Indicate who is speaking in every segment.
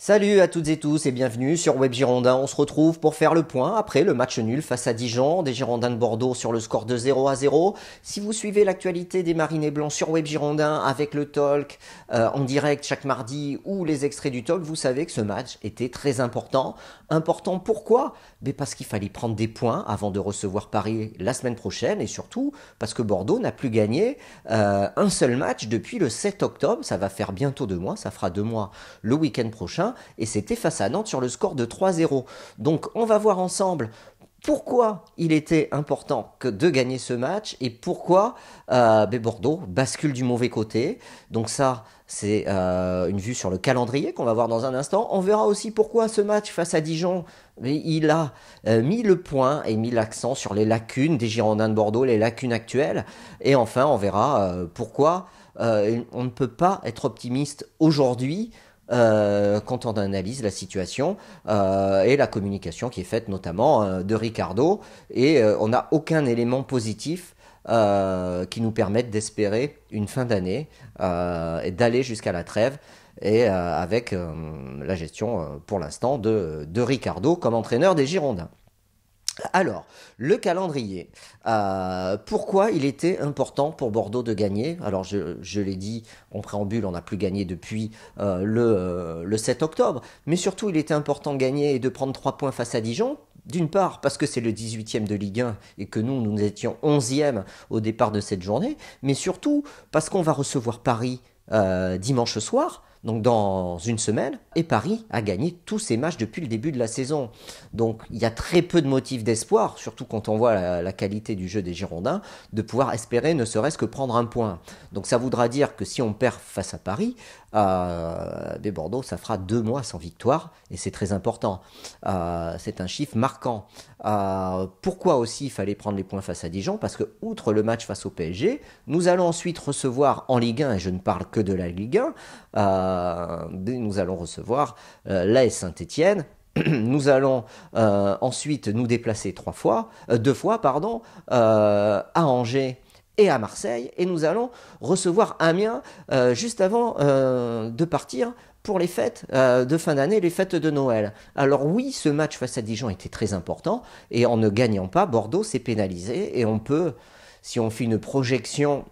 Speaker 1: Salut à toutes et tous et bienvenue sur Web Girondin. On se retrouve pour faire le point après le match nul face à Dijon, des Girondins de Bordeaux sur le score de 0-0. Si vous suivez l'actualité des Marinés Blancs sur Web Girondin avec le talk en direct chaque mardi ou les extraits du talk, vous savez que ce match était très important. Important pourquoi? Mais parce qu'il fallait prendre des points avant de recevoir Paris la semaine prochaine et surtout parce que Bordeaux n'a plus gagné un seul match depuis le 7 octobre. Ça va faire bientôt 2 mois, ça fera 2 mois le week-end prochain. Et c'était face à Nantes sur le score de 3-0. Donc on va voir ensemble pourquoi il était important de gagner ce match et pourquoi Bordeaux bascule du mauvais côté. Donc ça, c'est une vue sur le calendrier qu'on va voir dans un instant. On verra aussi pourquoi ce match face à Dijon, il a mis le point et mis l'accent sur les lacunes des Girondins de Bordeaux, les lacunes actuelles. Et enfin, on verra pourquoi on ne peut pas être optimiste aujourd'hui quand on analyse la situation et la communication qui est faite notamment de Ricardo et on n'a aucun élément positif qui nous permette d'espérer une fin d'année et d'aller jusqu'à la trêve et avec la gestion pour l'instant de Ricardo comme entraîneur des Girondins. Alors, le calendrier. Pourquoi il était important pour Bordeaux de gagner? Alors, je l'ai dit en préambule, on n'a plus gagné depuis le 7 octobre. Mais surtout, il était important de gagner et de prendre 3 points face à Dijon. D'une part, parce que c'est le 18e de Ligue 1 et que nous étions 11e au départ de cette journée. Mais surtout, parce qu'on va recevoir Paris dimanche soir. Donc dans une semaine, et Paris a gagné tous ses matchs depuis le début de la saison. Donc il y a très peu de motifs d'espoir, surtout quand on voit la qualité du jeu des Girondins, de pouvoir espérer ne serait-ce que prendre un point. Donc ça voudra dire que si on perd face à Paris, Bordeaux, ça fera 2 mois sans victoire, et c'est très important. C'est un chiffre marquant. Pourquoi aussi il fallait prendre les points face à Dijon? Parce que, outre le match face au PSG, nous allons ensuite recevoir en Ligue 1, et je ne parle que de la Ligue 1, nous allons recevoir l'AS Saint-Étienne. Nous allons ensuite nous déplacer 2 fois, à Angers et à Marseille, et nous allons recevoir Amiens juste avant de partir pour les fêtes de fin d'année, les fêtes de Noël. Alors oui, ce match face à Dijon était très important, et en ne gagnant pas, Bordeaux s'est pénalisé, et on peut, si on fait une projection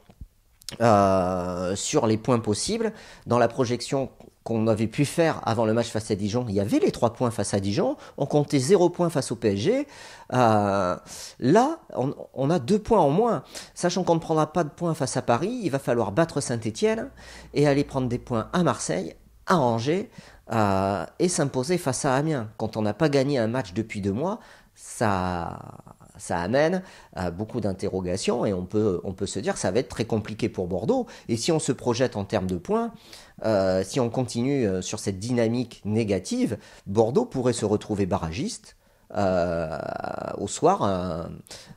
Speaker 1: sur les points possibles, dans la projection qu'on avait pu faire avant le match face à Dijon, il y avait les 3 points face à Dijon, on comptait 0 points face au PSG, là on a 2 points en moins, sachant qu'on ne prendra pas de points face à Paris, il va falloir battre Saint-Étienne et aller prendre des points à Marseille, à Angers, et s'imposer face à Amiens. Quand on n'a pas gagné un match depuis 2 mois, ça amène à beaucoup d'interrogations et on peut se dire que ça va être très compliqué pour Bordeaux. Et si on se projette en termes de points, si on continue sur cette dynamique négative, Bordeaux pourrait se retrouver barragiste au soir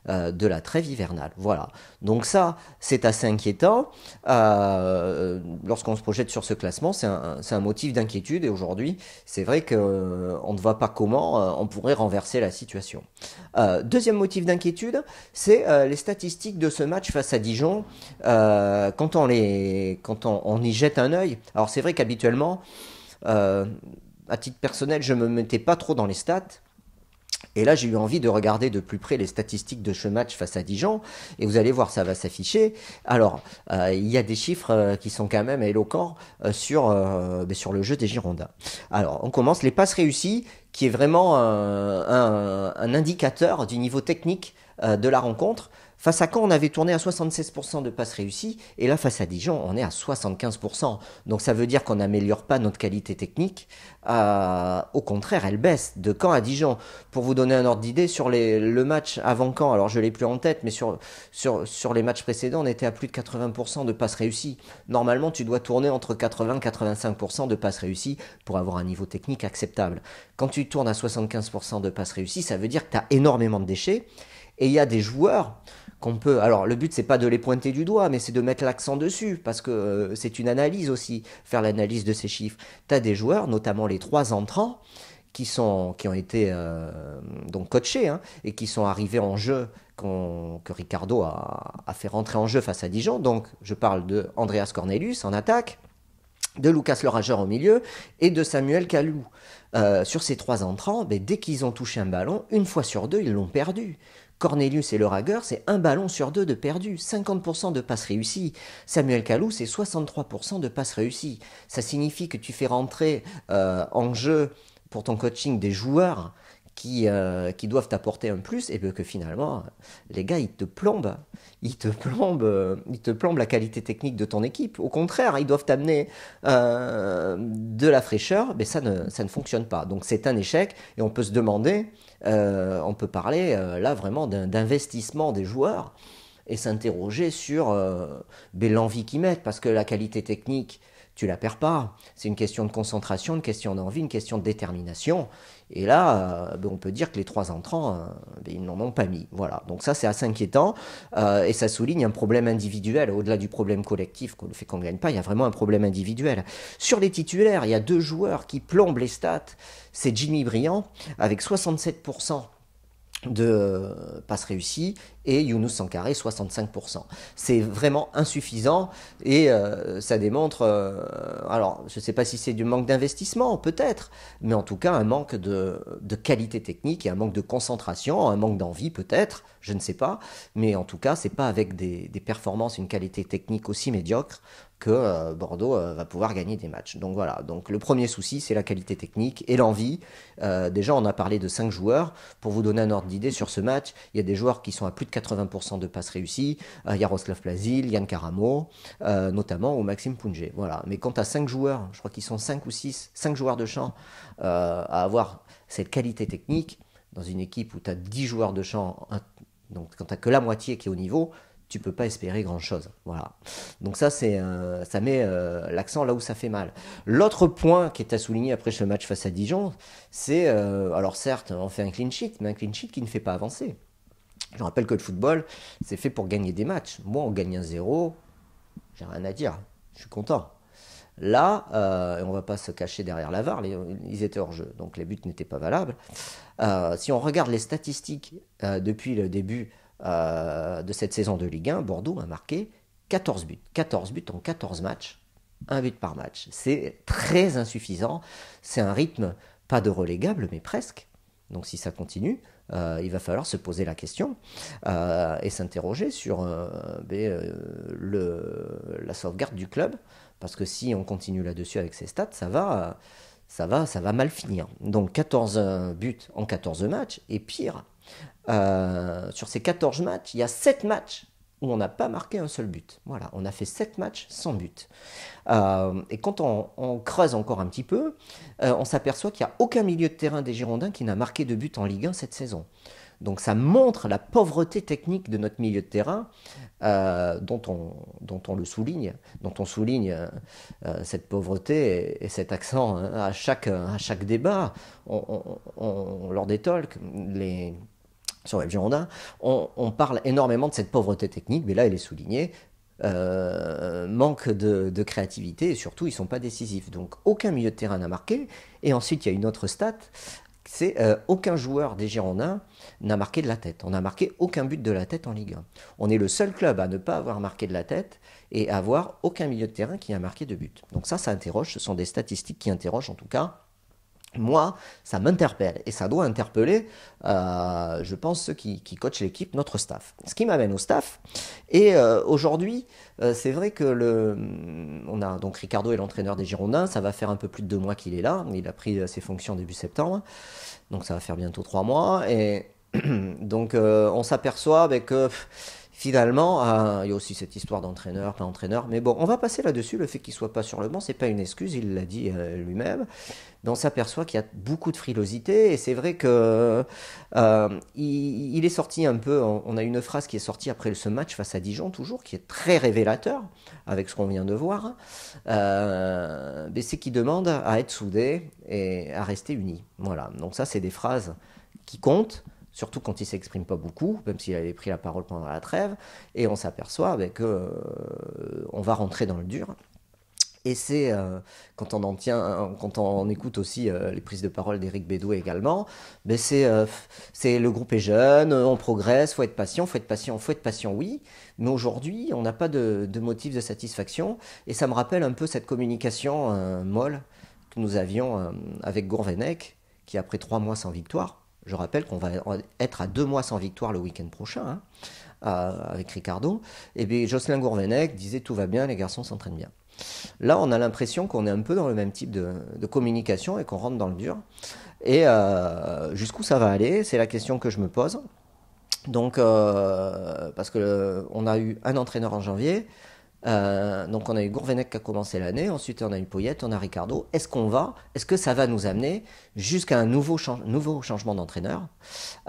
Speaker 1: de la trêve hivernale. Voilà. Donc ça, c'est assez inquiétant. Lorsqu'on se projette sur ce classement, c'est un motif d'inquiétude. Et aujourd'hui, c'est vrai qu'on ne voit pas comment on pourrait renverser la situation. Deuxième motif d'inquiétude, c'est les statistiques de ce match face à Dijon. Quand on y jette un œil, alors c'est vrai qu'habituellement, à titre personnel, je me mettais pas trop dans les stats. Et là, j'ai eu envie de regarder de plus près les statistiques de ce match face à Dijon. Et vous allez voir, ça va s'afficher. Alors, il y a des chiffres qui sont quand même éloquents sur le jeu des Girondins. Alors, on commence les passes réussies, qui est vraiment un indicateur du niveau technique de la rencontre. Face à Caen, on avait tourné à 76% de passes réussies, et là, face à Dijon, on est à 75%. Donc ça veut dire qu'on n'améliore pas notre qualité technique. Au contraire, elle baisse de Caen à Dijon. Pour vous donner un ordre d'idée, sur le match avant Caen, alors je l'ai plus en tête, mais sur les matchs précédents, on était à plus de 80% de passes réussies. Normalement, tu dois tourner entre 80 et 85% de passes réussies pour avoir un niveau technique acceptable. Quand tu tournes à 75% de passes réussies, ça veut dire que tu as énormément de déchets. Et il y a des joueurs qu'on peut... Alors le but c'est pas de les pointer du doigt, mais c'est de mettre l'accent dessus, parce que c'est une analyse aussi, faire l'analyse de ces chiffres. Tu as des joueurs, notamment les 3 entrants, qui ont été donc coachés, hein, et qui sont arrivés en jeu, que Ricardo a fait rentrer en jeu face à Dijon. Donc je parle de Andreas Cornelius en attaque, de Lucas Lerageur au milieu et de Samuel Kalou. Sur ces 3 entrants, dès qu'ils ont touché un ballon, une fois sur 2, ils l'ont perdu. Cornelius et Lerageur, c'est un ballon sur 2 de perdu, 50% de passes réussies. Samuel Kalou, c'est 63% de passes réussies. Ça signifie que tu fais rentrer en jeu pour ton coaching des joueurs qui doivent t'apporter un plus, et que finalement, les gars, ils te plombent. Ils te plombent la qualité technique de ton équipe. Au contraire, ils doivent t'amener de la fraîcheur, mais ça ne fonctionne pas. Donc c'est un échec, et on peut se demander, on peut parler là vraiment d'investissement des joueurs, et s'interroger sur l'envie qu'ils mettent, parce que la qualité technique, tu la perds pas. C'est une question de concentration, une question d'envie, une question de détermination. Et là, on peut dire que les 3 entrants, ils n'en ont pas mis. Voilà. Donc ça, c'est assez inquiétant. Et ça souligne un problème individuel. Au-delà du problème collectif, le fait qu'on ne gagne pas, il y a vraiment un problème individuel. Sur les titulaires, il y a 2 joueurs qui plombent les stats. C'est Jimmy Briand, avec 67% de passes réussies, et Younous Sankaré 65%. C'est vraiment insuffisant, et ça démontre, alors je ne sais pas si c'est du manque d'investissement, peut-être, mais en tout cas un manque de qualité technique, et un manque de concentration, un manque d'envie peut-être, je ne sais pas, mais en tout cas c'est pas avec des performances, une qualité technique aussi médiocre que Bordeaux va pouvoir gagner des matchs. Donc voilà, donc le premier souci, c'est la qualité technique et l'envie. Déjà, on a parlé de 5 joueurs. Pour vous donner un ordre d'idée sur ce match, il y a des joueurs qui sont à plus de 80% de passes réussies, Yaroslav Plazil, Yann Karamo, notamment, ou Maxime Pounget. Voilà. Mais quand tu as 5 joueurs, je crois qu'ils sont 5 ou 6, 5 joueurs de champ à avoir cette qualité technique, dans une équipe où tu as 10 joueurs de champ, donc quand tu n'as que la moitié qui est au niveau, tu peux pas espérer grand chose. Voilà. Donc ça, ça met l'accent là où ça fait mal. L'autre point qui est à souligner après ce match face à Dijon, c'est, alors certes, on fait un clean sheet, mais un clean sheet qui ne fait pas avancer. Je rappelle que le football, c'est fait pour gagner des matchs. Moi, on gagne 1-0, j'ai rien à dire, je suis content. Là, on va pas se cacher derrière la VAR, ils étaient hors jeu, donc les buts n'étaient pas valables. Si on regarde les statistiques depuis le début de cette saison de Ligue 1, Bordeaux a marqué 14 buts. 14 buts en 14 matchs, un but par match. C'est très insuffisant. C'est un rythme pas de relégable, mais presque. Donc si ça continue, il va falloir se poser la question et s'interroger sur la sauvegarde du club. Parce que si on continue là-dessus avec ces stats, ça va mal finir. Donc 14 buts en 14 matchs, et pire, sur ces 14 matchs, il y a 7 matchs où on n'a pas marqué un seul but. Voilà, on a fait 7 matchs sans but. Et quand on creuse encore un petit peu, on s'aperçoit qu'il n'y a aucun milieu de terrain des Girondins qui n'a marqué de but en Ligue 1 cette saison. Donc ça montre la pauvreté technique de notre milieu de terrain, dont on le souligne, dont on souligne cette pauvreté et cet accent à chaque débat. Lors des talks, sur les Girondins, on parle énormément de cette pauvreté technique, mais là elle est soulignée. Manque de créativité, et surtout ils ne sont pas décisifs. Donc aucun milieu de terrain n'a marqué. Et ensuite il y a une autre stat, c'est aucun joueur des Girondins n'a marqué de la tête. On n'a marqué aucun but de la tête en Ligue 1. On est le seul club à ne pas avoir marqué de la tête et à avoir aucun milieu de terrain qui a marqué de but. Donc ça interroge, ce sont des statistiques qui interrogent en tout cas. Moi, ça m'interpelle, et ça doit interpeller, je pense, ceux qui coachent l'équipe, notre staff. Ce qui m'amène au staff, et aujourd'hui, c'est vrai que on a donc Ricardo est l'entraîneur des Girondins, ça va faire un peu plus de 2 mois qu'il est là, il a pris ses fonctions début septembre, donc ça va faire bientôt 3 mois, et donc on s'aperçoit que finalement, il y a aussi cette histoire d'entraîneur, pas entraîneur, mais bon, on va passer là-dessus. Le fait qu'il soit pas sur le banc, c'est pas une excuse, il l'a dit lui-même. Mais on s'aperçoit qu'il y a beaucoup de frilosité, et c'est vrai que il est sorti un peu. On a une phrase qui est sortie après ce match face à Dijon, toujours, qui est très révélateur avec ce qu'on vient de voir. Mais c'est qu'il demande à être soudé et à rester unis. Voilà. Donc ça, c'est des phrases qui comptent. Surtout quand il ne s'exprime pas beaucoup, même s'il avait pris la parole pendant la trêve, et on s'aperçoit qu'on va rentrer dans le dur. Et c'est, quand on écoute aussi les prises de parole d'Éric Bédoué également, ben c'est le groupe est jeune, on progresse, faut être patient, faut être patient, oui. Mais aujourd'hui, on n'a pas de motif de satisfaction. Et ça me rappelle un peu cette communication molle que nous avions avec Gourvenec, qui après 3 mois sans victoire, je rappelle qu'on va être à 2 mois sans victoire le week-end prochain, hein, avec Ricardo, et bien Jocelyn Gourvenec disait tout va bien, les garçons s'entraînent bien. Là, on a l'impression qu'on est un peu dans le même type de communication et qu'on rentre dans le dur. Et jusqu'où ça va aller, c'est la question que je me pose. Donc, parce que on a eu un entraîneur en janvier, donc on a eu Gourvenec qui a commencé l'année, ensuite on a eu Poyet, on a Ricardo. Est-ce que ça va nous amener jusqu'à un nouveau changement d'entraîneur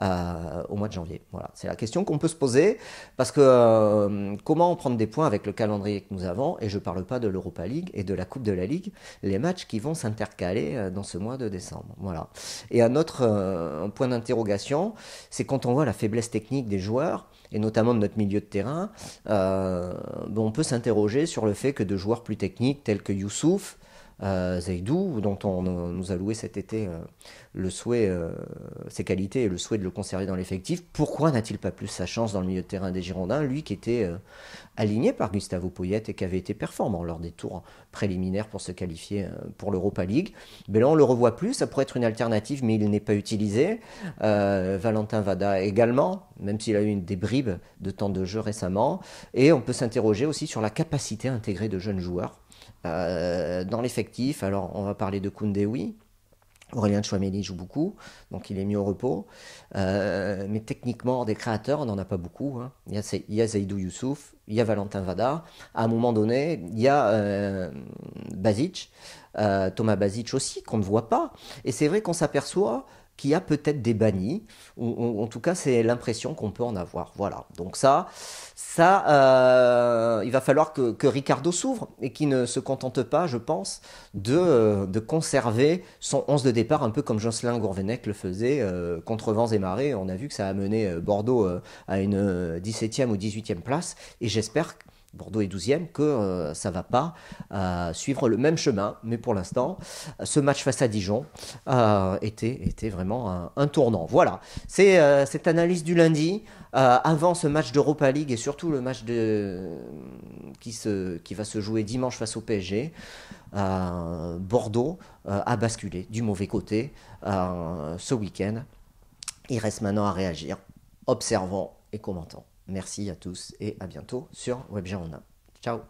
Speaker 1: au mois de janvier? Voilà, c'est la question qu'on peut se poser parce que comment prendre des points avec le calendrier que nous avons? Et je ne parle pas de l'Europa League et de la Coupe de la Ligue, les matchs qui vont s'intercaler dans ce mois de décembre. Voilà. Et un autre point d'interrogation, c'est quand on voit la faiblesse technique des joueurs et notamment de notre milieu de terrain, on peut s'interroger sur le fait que de joueurs plus techniques tels que Youssouf, Zaidou, dont on nous a loué cet été le souhait, ses qualités et le souhait de le conserver dans l'effectif, pourquoi n'a-t-il pas plus sa chance dans le milieu de terrain des Girondins, lui qui était aligné par Gustavo Poyet et qui avait été performant lors des tours préliminaires pour se qualifier pour l'Europa League. Mais là on le revoit plus, ça pourrait être une alternative mais il n'est pas utilisé. Valentin Vada également, même s'il a eu des bribes de temps de jeu récemment, et on peut s'interroger aussi sur la capacité à intégrer de jeunes joueurs dans l'effectif. Alors on va parler de Koundé, oui. Aurélien Tchouaméni joue beaucoup, donc il est mis au repos. Mais techniquement, des créateurs, on n'en a pas beaucoup, hein. Il y a Zaidou Youssouf, il y a Valentin Vada. À un moment donné, il y a Basic, Thomas Basic aussi, qu'on ne voit pas. Et c'est vrai qu'on s'aperçoit qu'il y a peut-être des bannis, ou en tout cas c'est l'impression qu'on peut en avoir. Voilà, donc il va falloir que Ricardo s'ouvre et qu'il ne se contente pas, je pense, de conserver son 11 de départ, un peu comme Jocelyn Gourvenec le faisait contre vents et marées. On a vu que ça a mené Bordeaux à une 17e ou 18e place, et j'espère que Bordeaux est 12e, que ça ne va pas suivre le même chemin. Mais pour l'instant, ce match face à Dijon était vraiment un tournant. Voilà, c'est cette analyse du lundi, avant ce match d'Europa League et surtout le match qui va se jouer dimanche face au PSG. Bordeaux a basculé du mauvais côté ce week-end. Il reste maintenant à réagir, observant et commentant. Merci à tous et à bientôt sur Web Girondin. Ciao.